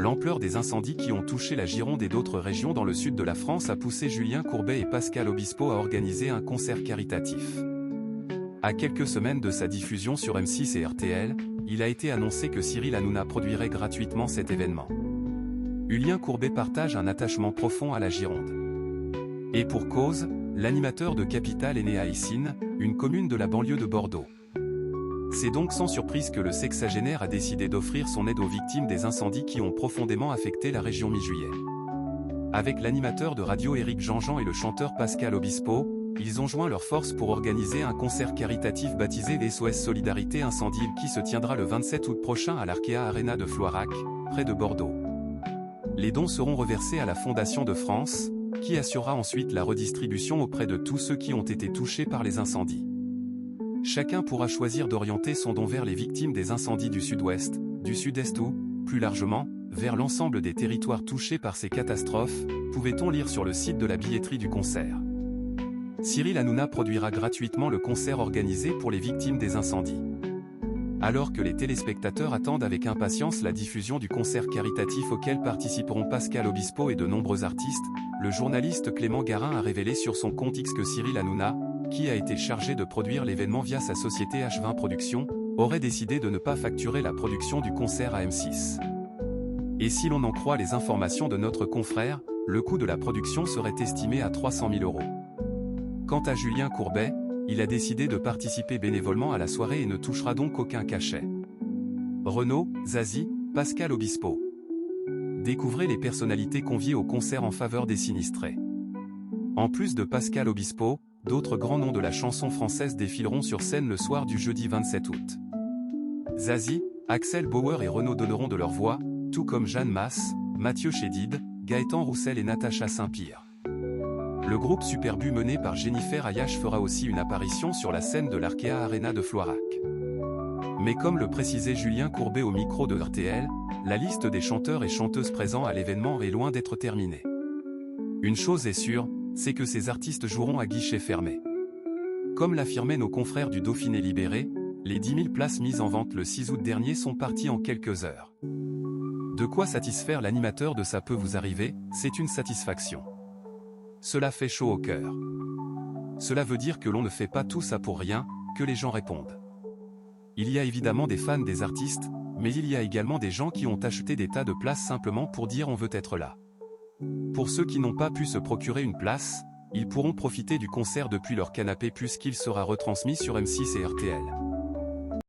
L'ampleur des incendies qui ont touché la Gironde et d'autres régions dans le sud de la France a poussé Julien Courbet et Pascal Obispo à organiser un concert caritatif. À quelques semaines de sa diffusion sur M6 et RTL, il a été annoncé que Cyril Hanouna produirait gratuitement cet événement. Julien Courbet partage un attachement profond à la Gironde. Et pour cause, l'animateur de Capital est né à Eysines, une commune de la banlieue de Bordeaux. C'est donc sans surprise que le sexagénaire a décidé d'offrir son aide aux victimes des incendies qui ont profondément affecté la région mi-juillet. Avec l'animateur de radio Éric Jean-Jean et le chanteur Pascal Obispo, ils ont joint leurs forces pour organiser un concert caritatif baptisé SOS Solidarité Incendie qui se tiendra le 27 août prochain à l'Arkea Arena de Floirac, près de Bordeaux. Les dons seront reversés à la Fondation de France, qui assurera ensuite la redistribution auprès de tous ceux qui ont été touchés par les incendies. Chacun pourra choisir d'orienter son don vers les victimes des incendies du sud-ouest, du sud-est ou, plus largement, vers l'ensemble des territoires touchés par ces catastrophes, pouvait-on lire sur le site de la billetterie du concert. Cyril Hanouna produira gratuitement le concert organisé pour les victimes des incendies. Alors que les téléspectateurs attendent avec impatience la diffusion du concert caritatif auquel participeront Pascal Obispo et de nombreux artistes, le journaliste Clément Garin a révélé sur son compte X que Cyril Hanouna, qui a été chargé de produire l'événement via sa société H20 Productions, aurait décidé de ne pas facturer la production du concert à M6. Et si l'on en croit les informations de notre confrère, le coût de la production serait estimé à 300 000 €. Quant à Julien Courbet, il a décidé de participer bénévolement à la soirée et ne touchera donc aucun cachet. Renaud, Zazie, Pascal Obispo. Découvrez les personnalités conviées au concert en faveur des sinistrés. En plus de Pascal Obispo, d'autres grands noms de la chanson française défileront sur scène le soir du jeudi 27 août. Zazie, Axel Bauer et Renaud donneront de leur voix, tout comme Jeanne Masse, Mathieu Chédid, Gaëtan Roussel et Natacha Saint-Pierre. Le groupe Superbu mené par Jennifer Ayache fera aussi une apparition sur la scène de l'Arkea Arena de Floirac. Mais comme le précisait Julien Courbet au micro de RTL, la liste des chanteurs et chanteuses présents à l'événement est loin d'être terminée. Une chose est sûre, c'est que ces artistes joueront à guichet fermé. Comme l'affirmaient nos confrères du Dauphiné Libéré, les 10 000 places mises en vente le 6 août dernier sont parties en quelques heures. De quoi satisfaire l'animateur de Ça peut vous arriver, c'est une satisfaction. Cela fait chaud au cœur. Cela veut dire que l'on ne fait pas tout ça pour rien, que les gens répondent. Il y a évidemment des fans des artistes, mais il y a également des gens qui ont acheté des tas de places simplement pour dire on veut être là. Pour ceux qui n'ont pas pu se procurer une place, ils pourront profiter du concert depuis leur canapé puisqu'il sera retransmis sur M6 et RTL.